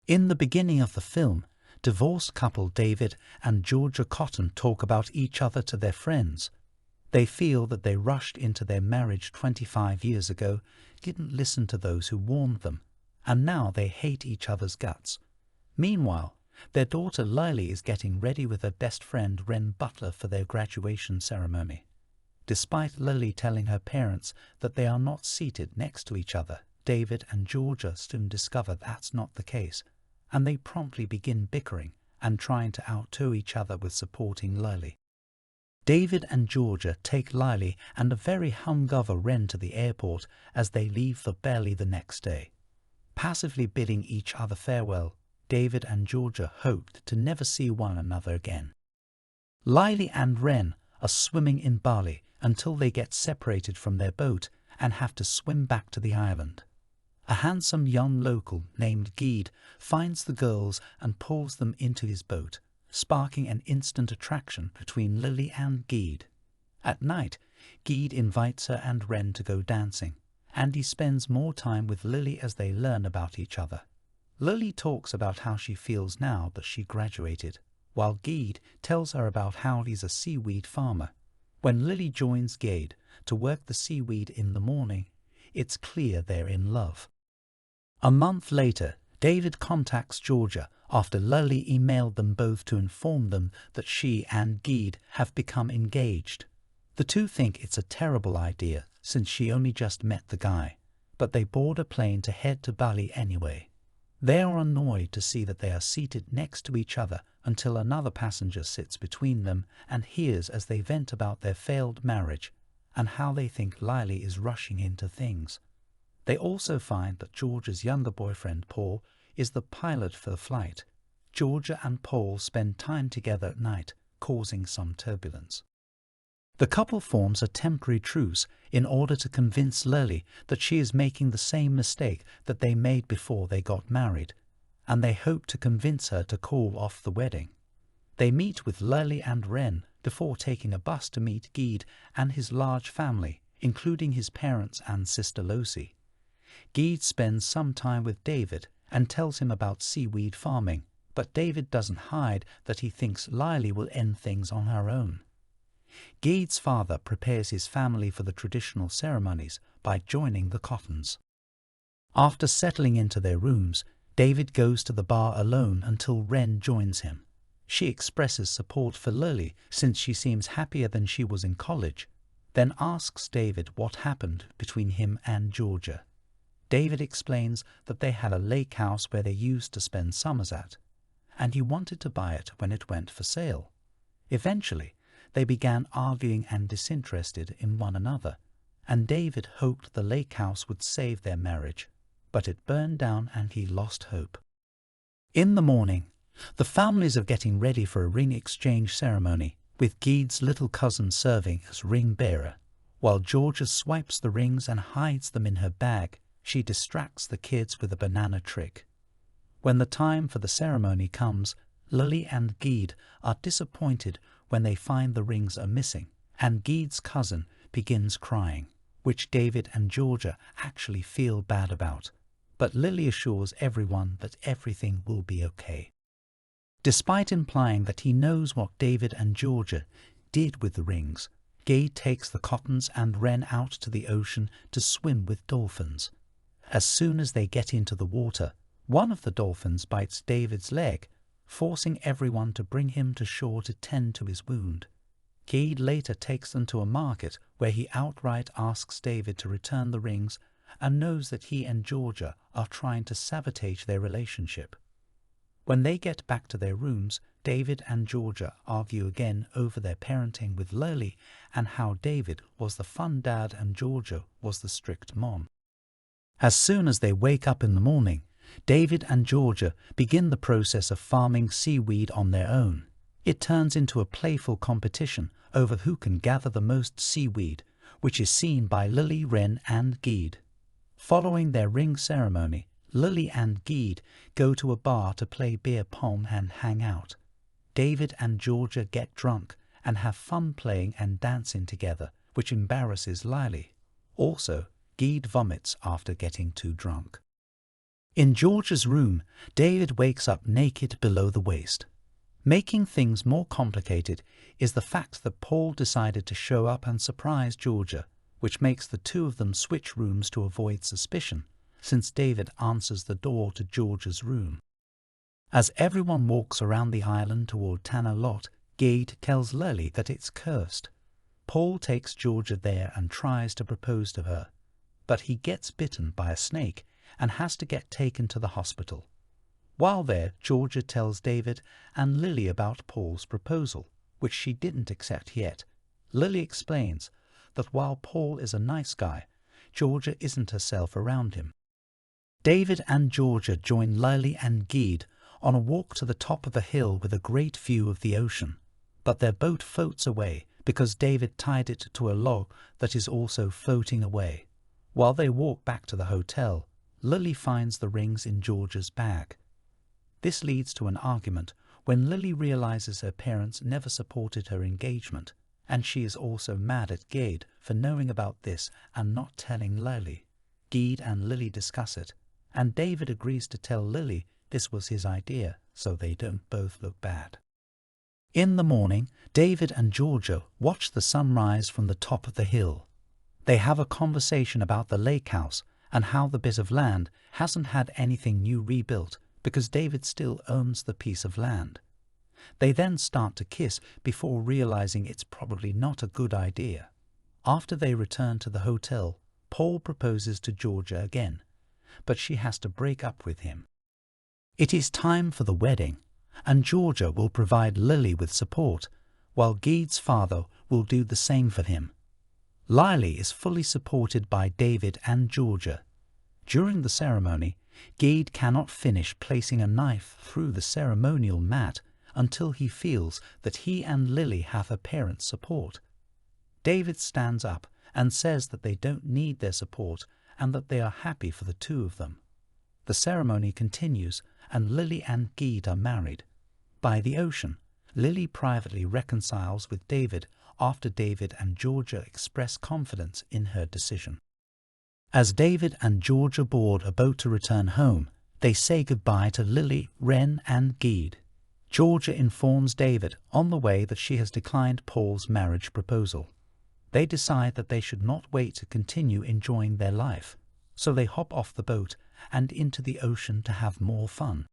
In the beginning of the film, divorced couple David and Georgia Cotton talk about each other to their friends. They feel that they rushed into their marriage 25 years ago, didn't listen to those who warned them, and now they hate each other's guts. Meanwhile, their daughter Lily is getting ready with her best friend Ren Butler for their graduation ceremony. Despite Lily telling her parents that they are not seated next to each other, David and Georgia soon discover that's not the case, and they promptly begin bickering and trying to outdo each other with supporting Lily. David and Georgia take Lily and a very hungover Ren to the airport as they leave for Bali the next day. Passively bidding each other farewell, David and Georgia hoped to never see one another again. Lily and Ren are swimming in Bali until they get separated from their boat and have to swim back to the island. A handsome young local named Gede finds the girls and pulls them into his boat, sparking an instant attraction between Lily and Gede. At night, Gede invites her and Ren to go dancing, and he spends more time with Lily as they learn about each other. Lily talks about how she feels now that she graduated, while Gede tells her about how he's a seaweed farmer. When Lily joins Gede to work the seaweed in the morning, it's clear they're in love. A month later, David contacts Georgia after Lily emailed them both to inform them that she and Gede have become engaged. The two think it's a terrible idea since she only just met the guy, but they board a plane to head to Bali anyway. They are annoyed to see that they are seated next to each other until another passenger sits between them and hears as they vent about their failed marriage and how they think Lily is rushing into things. They also find that Georgia's younger boyfriend, Paul, is the pilot for the flight. Georgia and Paul spend time together at night, causing some turbulence. The couple forms a temporary truce in order to convince Lily that she is making the same mistake that they made before they got married, and they hope to convince her to call off the wedding. They meet with Lily and Ren before taking a bus to meet Gede and his large family, including his parents and sister Lucy. Gede spends some time with David and tells him about seaweed farming, but David doesn't hide that he thinks Lily will end things on her own. Gede's father prepares his family for the traditional ceremonies by joining the Cottons. After settling into their rooms, David goes to the bar alone until Ren joins him. She expresses support for Lily since she seems happier than she was in college, then asks David what happened between him and Georgia. David explains that they had a lake house where they used to spend summers at, and he wanted to buy it when it went for sale. Eventually, they began arguing and disinterested in one another, and David hoped the lake house would save their marriage, but it burned down and he lost hope. In the morning, the families are getting ready for a ring exchange ceremony, with Gede's little cousin serving as ring bearer. While Georgia swipes the rings and hides them in her bag, she distracts the kids with a banana trick. When the time for the ceremony comes, Lily and Gede are disappointed when they find the rings are missing, and Gede's cousin begins crying, which David and Georgia actually feel bad about. But Lily assures everyone that everything will be okay. Despite implying that he knows what David and Georgia did with the rings, Gede takes the Cottons and Ren out to the ocean to swim with dolphins. As soon as they get into the water, one of the dolphins bites David's leg, forcing everyone to bring him to shore to tend to his wound. Gede later takes them to a market where he outright asks David to return the rings and knows that he and Georgia are trying to sabotage their relationship. When they get back to their rooms, David and Georgia argue again over their parenting with Lily and how David was the fun dad and Georgia was the strict mom. As soon as they wake up in the morning, David and Georgia begin the process of farming seaweed on their own. It turns into a playful competition over who can gather the most seaweed, which is seen by Lily, Ren and Gede. Following their ring ceremony, Lily and Gede go to a bar to play beer pong and hang out. David and Georgia get drunk and have fun playing and dancing together, which embarrasses Lily. Also, Gede vomits after getting too drunk. In George's room, David wakes up naked below the waist. Making things more complicated is the fact that Paul decided to show up and surprise Georgia, which makes the two of them switch rooms to avoid suspicion, since David answers the door to George's room. As everyone walks around the island toward Tanner Lot, Gede tells Lily that it's cursed. Paul takes Georgia there and tries to propose to her, but he gets bitten by a snake and has to get taken to the hospital. While there, Georgia tells David and Lily about Paul's proposal, which she didn't accept yet. Lily explains that while Paul is a nice guy, Georgia isn't herself around him. David and Georgia join Lily and Gede on a walk to the top of a hill with a great view of the ocean, but their boat floats away because David tied it to a log that is also floating away. While they walk back to the hotel, Lily finds the rings in Georgia's bag. This leads to an argument when Lily realizes her parents never supported her engagement, and she is also mad at Gede for knowing about this and not telling Lily. Gede and Lily discuss it, and David agrees to tell Lily this was his idea so they don't both look bad. In the morning, David and Georgia watch the sunrise from the top of the hill. They have a conversation about the lake house and how the bit of land hasn't had anything new rebuilt because David still owns the piece of land. They then start to kiss before realizing it's probably not a good idea. After they return to the hotel, Paul proposes to Georgia again, but she has to break up with him. It is time for the wedding, and Georgia will provide Lily with support, while Gede's father will do the same for him. Lily is fully supported by David and Georgia. During the ceremony, Gede cannot finish placing a knife through the ceremonial mat until he feels that he and Lily have her parents' support. David stands up and says that they don't need their support and that they are happy for the two of them. The ceremony continues and Lily and Gede are married. By the ocean, Lily privately reconciles with David after David and Georgia express confidence in her decision. As David and Georgia board a boat to return home, they say goodbye to Lily, Ren, and Gede. Georgia informs David on the way that she has declined Paul's marriage proposal. They decide that they should not wait to continue enjoying their life, so they hop off the boat and into the ocean to have more fun.